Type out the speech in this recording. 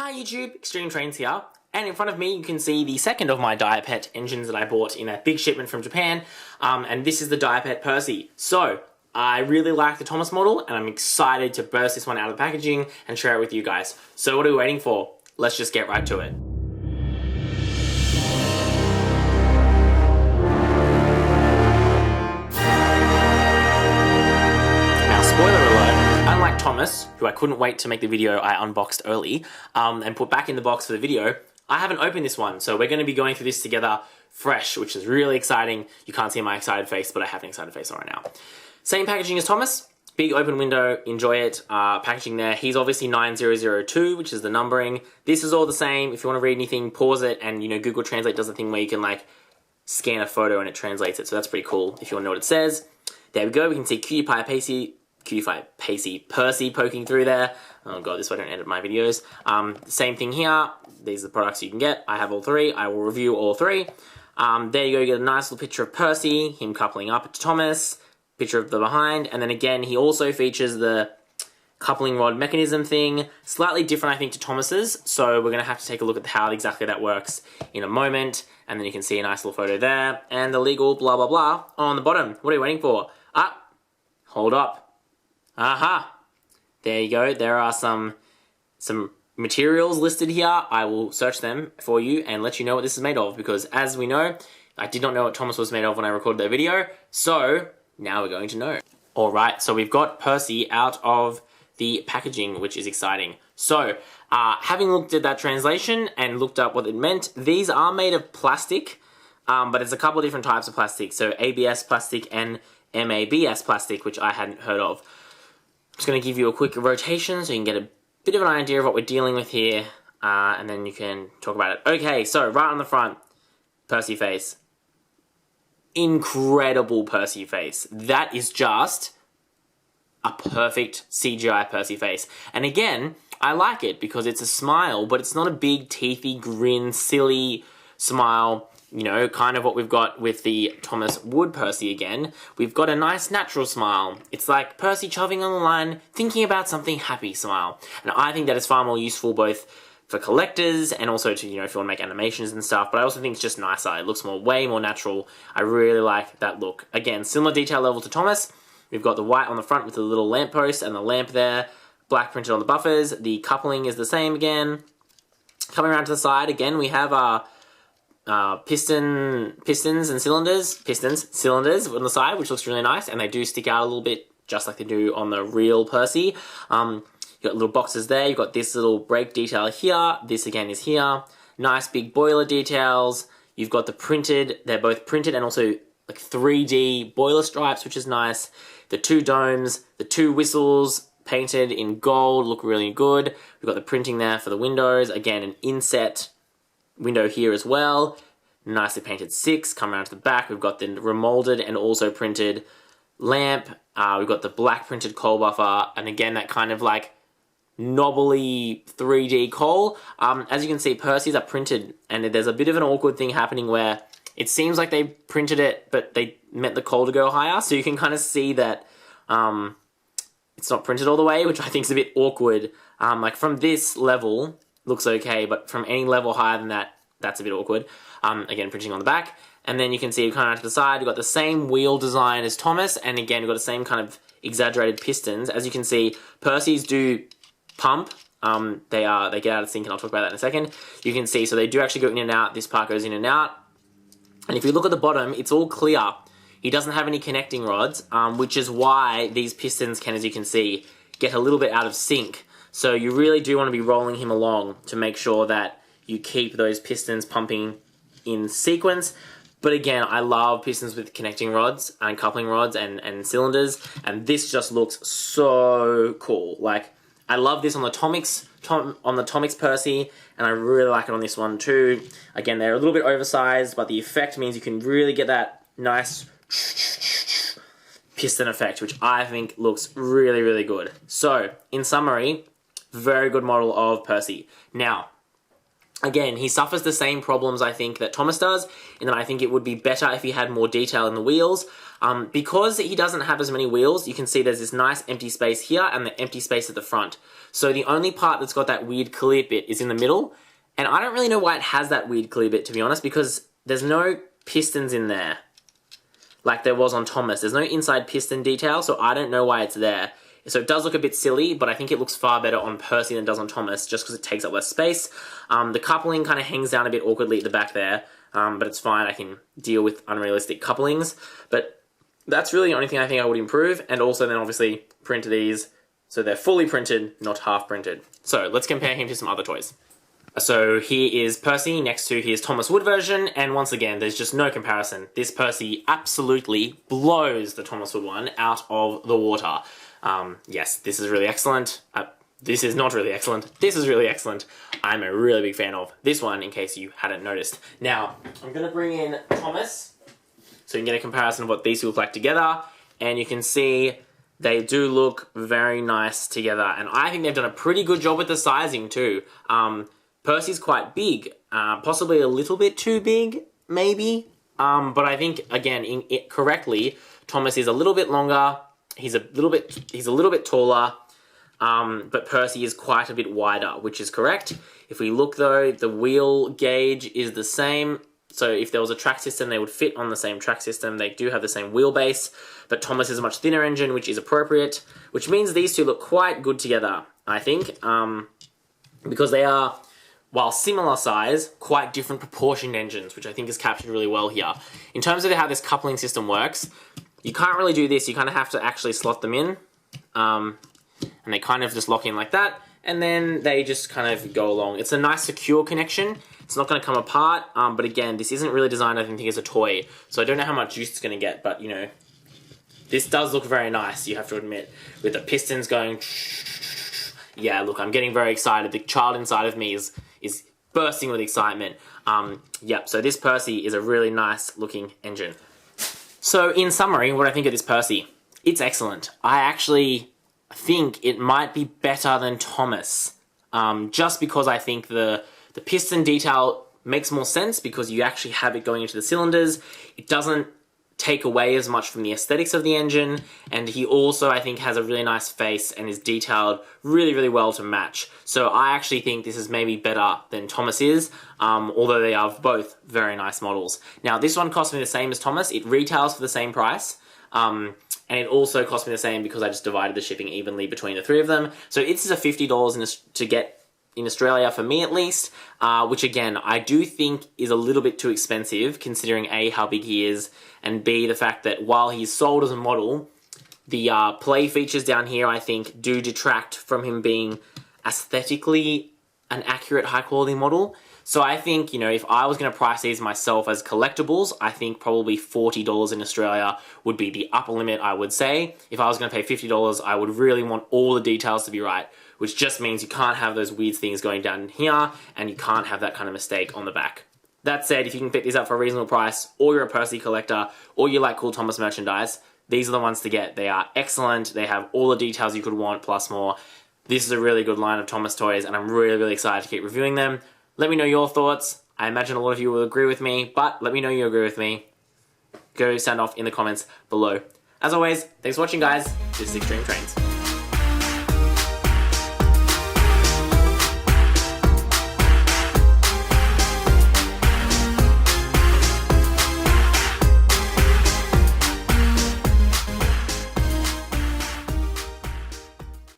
Hi YouTube, Extreme Trains here, and in front of me you can see the second of my Diapet engines that I bought in a big shipment from Japan, and this is the Diapet Percy. So, I really like the Thomas model, and I'm excited to burst this one out of the packaging and share it with you guys. So what are we waiting for? Let's just get right to it. Now, spoiler alert, unlike Thomas, who I couldn't wait to make the video I unboxed early, and put back in the box for the video, I haven't opened this one, so we're going to be going through this together fresh, which is really exciting. You can't see my excited face, but I have an excited face right now. Same packaging as Thomas, big open window, enjoy it, packaging there. He's obviously 9002, which is the numbering. This is all the same. If you want to read anything, pause it, and Google Translate does the thing where you can like scan a photo and it translates it, so that's pretty cool if you want to know what it says. There we go, we can see Percy poking through there. Oh god, this way I don't edit my videos. Same thing here, these are the products you can get. I have all three, I will review all three. There you go, you get a nice little picture of Percy, him coupling up to Thomas, picture of the behind, and then again he also features the coupling rod mechanism thing, slightly different I think to Thomas's, so we're going to have to take a look at how exactly that works in a moment, and then you can see a nice little photo there, and the legal blah blah blah on the bottom. What are you waiting for? Hold up. Aha! There you go, there are some materials listed here. I will search them for you and let you know what this is made of, because as we know, I did not know what Thomas was made of when I recorded that video, so now we're going to know. Alright, so we've got Percy out of the packaging, which is exciting. So, having looked at that translation and looked up what it meant, these are made of plastic, but there's a couple of different types of plastic. So ABS plastic and MABS plastic, which I hadn't heard of. I'm just going to give you a quick rotation so you can get a bit of an idea of what we're dealing with here, and then you can talk about it. Okay, so right on the front, Percy face. Incredible Percy face. That is just a perfect CGI Percy face. And again, I like it because it's a smile, but it's not a big teethy grin, silly smile, kind of what we've got with the Thomas Wood Percy again. We've got a nice natural smile. It's like Percy chugging on the line, thinking about something happy smile. And I think that is far more useful both for collectors and also to, if you want to make animations and stuff, but I also think it's just nicer. It looks way more natural. I really like that look. Again, similar detail level to Thomas. We've got the white on the front with the little lamppost and the lamp there, black printed on the buffers. The coupling is the same again. Coming around to the side, again, we have our cylinders on the side, which looks really nice, and they do stick out a little bit, just like they do on the real Percy. You've got little boxes there, you've got this little brake detail here, this again is here, nice big boiler details, you've got the printed, they're both printed and also like 3D boiler stripes, which is nice, the two domes, the two whistles painted in gold, look really good, we've got the printing there for the windows, again an inset window here as well, nicely painted 6, come around to the back, we've got the remolded and also printed lamp, we've got the black printed coal buffer, and again that kind of like knobbly 3D coal. As you can see, Percy's are printed, and there's a bit of an awkward thing happening where it seems like they printed it, but they meant the coal to go higher, so you can kind of see that it's not printed all the way, which I think is a bit awkward. Like from this level, looks okay, but from any level higher than that, that's a bit awkward. Again, printing on the back. And then you can see kind of to the side, you've got the same wheel design as Thomas, and again, you've got the same kind of exaggerated pistons. As you can see, Percy's do pump. They get out of sync, and I'll talk about that in a second. You can see, so they do actually go in and out. This part goes in and out. And if you look at the bottom, it's all clear. He doesn't have any connecting rods, which is why these pistons can, as you can see, get a little bit out of sync. So you really do want to be rolling him along to make sure that you keep those pistons pumping in sequence. But again, I love pistons with connecting rods and coupling rods and cylinders, and this just looks so cool. Like, I love this on the Tomics Percy, and I really like it on this one too. Again, they're a little bit oversized, but the effect means you can really get that nice piston effect, which I think looks really, really good. So, in summary, very good model of Percy. Now, Again, he suffers the same problems, I think, that Thomas does, in that I think it would be better if he had more detail in the wheels. Because he doesn't have as many wheels, you can see there's this nice empty space here and the empty space at the front. So the only part that's got that weird clear bit is in the middle, and I don't really know why it has that weird clear bit, to be honest, because there's no pistons in there, like there was on Thomas. There's no inside piston detail, so I don't know why it's there. So it does look a bit silly, but I think it looks far better on Percy than it does on Thomas, just because it takes up less space. The coupling kind of hangs down a bit awkwardly at the back there, but it's fine. I can deal with unrealistic couplings. But that's really the only thing I think I would improve, and also then obviously print these so they're fully printed, not half printed. So let's compare him to some other toys. So here is Percy next to his Thomas Wood version, and once again, there's just no comparison. This Percy absolutely blows the Thomas Wood one out of the water. Yes, this is really excellent. This is not really excellent. This is really excellent. I'm a really big fan of this one, in case you hadn't noticed. Now, I'm going to bring in Thomas, so you can get a comparison of what these two look like together, and you can see they do look very nice together, and I think they've done a pretty good job with the sizing too. Percy's quite big, possibly a little bit too big, maybe, but I think, again, correctly, Thomas is a little bit longer, he's a little bit taller, but Percy is quite a bit wider, which is correct. If we look though, the wheel gauge is the same, so if there was a track system, they would fit on the same track system. They do have the same wheelbase, but Thomas is a much thinner engine, which is appropriate, which means these two look quite good together, I think, because they are, while similar size, quite different proportioned engines, which I think is captured really well here. In terms of how this coupling system works, you can't really do this. You kind of have to actually slot them in, and they kind of just lock in like that, and then they just kind of go along. It's a nice secure connection. It's not going to come apart, but again, this isn't really designed, I think, as a toy, so I don't know how much use it's going to get, but, you know, this does look very nice, you have to admit, with the pistons going. Yeah, look, I'm getting very excited. The child inside of me is bursting with excitement. Yep, so this Percy is a really nice looking engine. So in summary, what I think of this Percy, it's excellent. I actually think it might be better than Thomas, just because I think the piston detail makes more sense because you actually have it going into the cylinders. It doesn't take away as much from the aesthetics of the engine, and he also, I think, has a really nice face and is detailed really, really well to match. So I actually think this is maybe better than Thomas is, although they are both very nice models. Now, this one cost me the same as Thomas. It retails for the same price, and it also cost me the same because I just divided the shipping evenly between the three of them. So this is a $50 to get in Australia, for me at least, which again, I do think is a little bit too expensive considering A, how big he is, and B, the fact that while he's sold as a model, the play features down here, I think, do detract from him being aesthetically an accurate, high-quality model. So I think, you know, if I was going to price these myself as collectibles, I think probably $40 in Australia would be the upper limit, I would say. If I was going to pay $50, I would really want all the details to be right, which just means you can't have those weird things going down here, and you can't have that kind of mistake on the back. That said, if you can pick these up for a reasonable price, or you're a Percy collector, or you like cool Thomas merchandise, these are the ones to get. They are excellent, they have all the details you could want, plus more. This is a really good line of Thomas toys, and I'm really, really excited to keep reviewing them. Let me know your thoughts. I imagine a lot of you will agree with me, but let me know you agree with me. Go sound off in the comments below. As always, thanks for watching, guys. This is Extreme Trains.